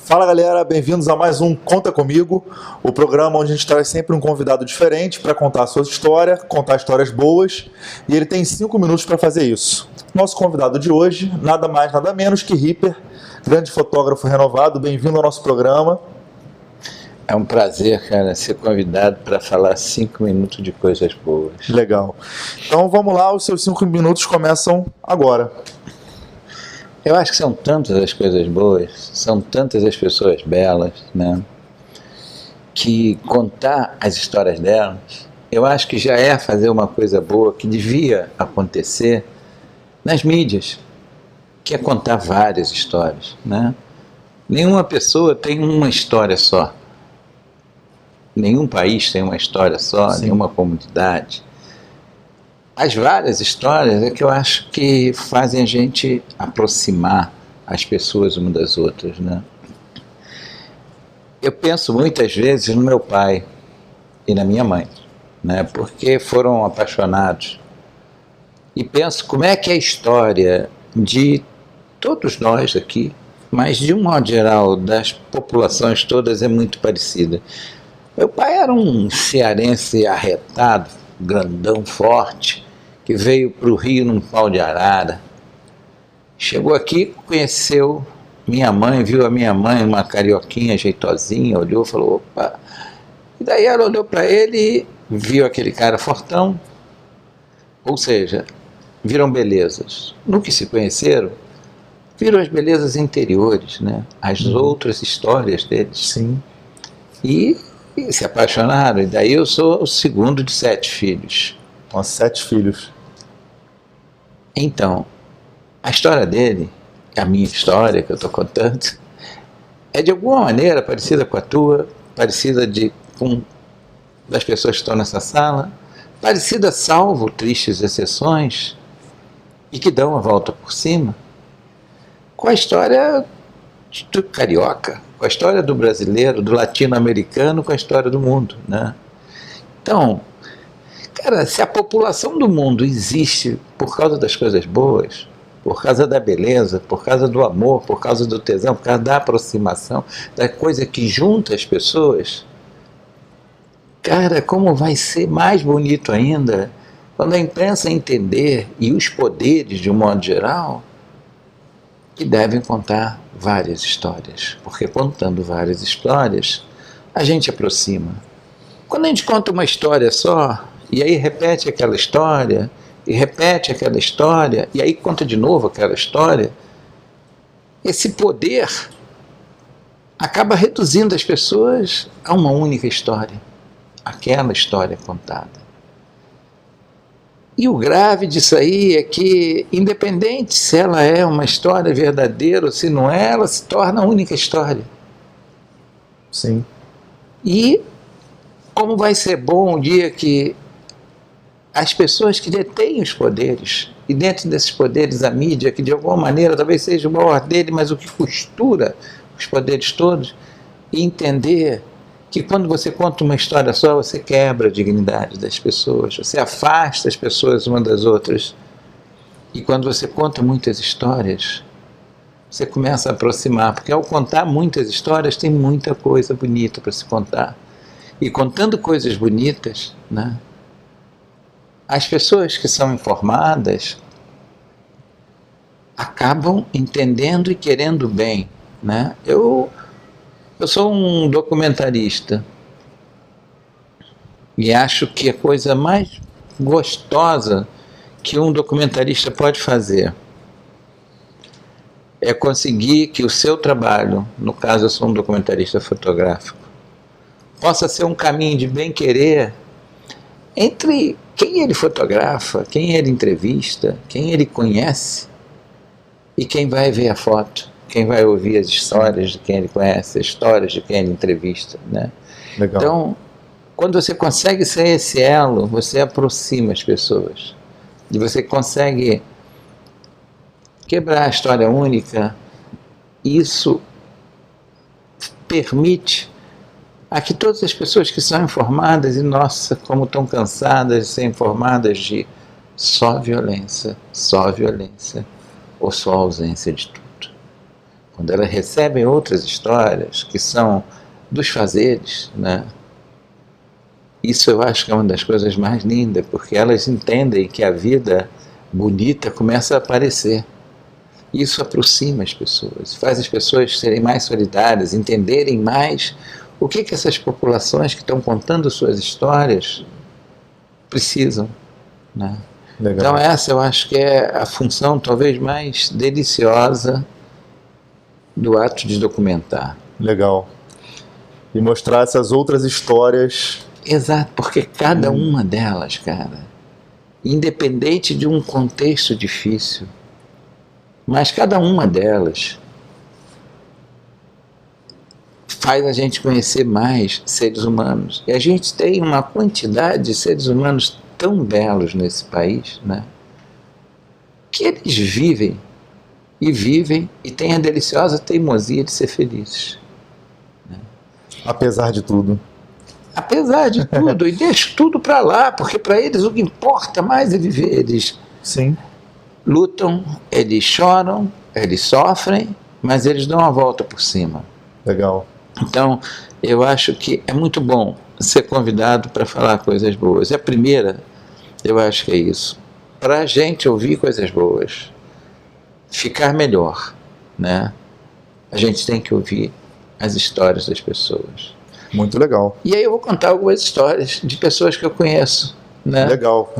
Fala galera, bem-vindos a mais um Conta Comigo, o programa onde a gente traz sempre um convidado diferente para contar a sua história, contar histórias boas, e ele tem 5 minutos para fazer isso. Nosso convidado de hoje, nada mais, nada menos que Ripper, grande fotógrafo renovado, bem-vindo ao nosso programa. É um prazer, cara, ser convidado para falar 5 minutos de coisas boas. Legal. Então vamos lá, os seus 5 minutos começam agora. Eu acho que são tantas as coisas boas, são tantas as pessoas belas, né? Que contar as histórias delas, eu acho que já é fazer uma coisa boa que devia acontecer nas mídias, que é contar várias histórias, né? Nenhuma pessoa tem uma história só. Nenhum país tem uma história só, Sim. Nenhuma comunidade. As várias histórias é que eu acho que fazem a gente aproximar as pessoas umas das outras, né? Eu penso muitas vezes no meu pai e na minha mãe, né? Porque foram apaixonados. E penso como é que é a história de todos nós aqui, mas de um modo geral, das populações todas é muito parecida. Meu pai era um cearense arretado, grandão, forte, que veio para o Rio num pau de arara. Chegou aqui, conheceu minha mãe, viu a minha mãe, uma carioquinha jeitosinha, olhou e falou, opa. E daí ela olhou para ele e viu aquele cara fortão. Ou seja, viram belezas. No que se conheceram, viram as belezas interiores, né? As outras histórias deles. Sim. E se apaixonaram. E daí eu sou o segundo de 7 filhos. Nossa, 7 filhos. Então, a história dele, a minha história que eu estou contando, é de alguma maneira parecida com a tua, parecida com das pessoas que estão nessa sala, parecida, salvo tristes exceções, e que dão a volta por cima, com a história do carioca, com a história do brasileiro, do latino-americano, com a história do mundo, né? Então, cara, se a população do mundo existe por causa das coisas boas, por causa da beleza, por causa do amor, por causa do tesão, por causa da aproximação, da coisa que junta as pessoas, cara, como vai ser mais bonito ainda quando a imprensa entender, e os poderes de um modo geral, que devem contar várias histórias, porque contando várias histórias, a gente aproxima. Quando a gente conta uma história só, e aí repete aquela história, e repete aquela história, e aí conta de novo aquela história, esse poder acaba reduzindo as pessoas a uma única história, aquela história contada. E o grave disso aí é que, independente se ela é uma história verdadeira ou se não é, ela se torna a única história. Sim. E como vai ser bom o dia que as pessoas que detêm os poderes, e dentro desses poderes a mídia, que de alguma maneira talvez seja o maior dele, mas o que costura os poderes todos, e entender que quando você conta uma história só, você quebra a dignidade das pessoas, você afasta as pessoas umas das outras. E quando você conta muitas histórias, você começa a aproximar, porque ao contar muitas histórias, tem muita coisa bonita para se contar. E contando coisas bonitas, né, as pessoas que são informadas acabam entendendo e querendo bem, né? Eu sou um documentarista e acho que a coisa mais gostosa que um documentarista pode fazer é conseguir que o seu trabalho, no caso eu sou um documentarista fotográfico, possa ser um caminho de bem-querer entre quem ele fotografa, quem ele entrevista, quem ele conhece e quem vai ver a foto, quem vai ouvir as histórias de quem ele conhece, as histórias de quem ele entrevista, né? Legal. Então, quando você consegue ser esse elo, você aproxima as pessoas e você consegue quebrar a história única. Isso permite a que todas as pessoas que são informadas, e nossa, como estão cansadas de ser informadas de só violência, ou só ausência de tudo. quando elas recebem outras histórias que são dos fazeres, né? Isso eu acho que é uma das coisas mais lindas, porque elas entendem que a vida bonita começa a aparecer. Isso aproxima as pessoas, faz as pessoas serem mais solidárias, entenderem mais o que essas populações que estão contando suas histórias precisam, né? Legal. Então essa eu acho que é a função talvez mais deliciosa do ato de documentar. Legal. E mostrar essas outras histórias. Exato, porque cada uma delas, cara, independente de um contexto difícil, mas cada uma delas faz a gente conhecer mais seres humanos. E a gente tem uma quantidade de seres humanos tão belos nesse país, né? Que eles vivem e têm a deliciosa teimosia de ser felizes. Apesar de tudo. Apesar de tudo, e deixa tudo para lá, porque para eles o que importa mais é viver. Eles Sim. lutam, eles choram, eles sofrem, mas eles dão a volta por cima. Legal. Então, eu acho que é muito bom ser convidado para falar coisas boas. E a primeira, eu acho que é isso. Para a gente ouvir coisas boas, ficar melhor, né? A gente tem que ouvir as histórias das pessoas. Muito legal. E aí eu vou contar algumas histórias de pessoas que eu conheço, né? Legal.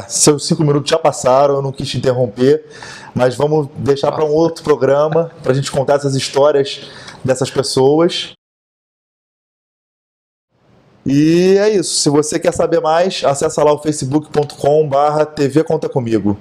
Seus 5 minutos já passaram, eu não quis te interromper, mas vamos deixar para um outro programa para a gente contar essas histórias dessas pessoas. E é isso. Se você quer saber mais, acessa lá o facebook.com/TV Conta Comigo.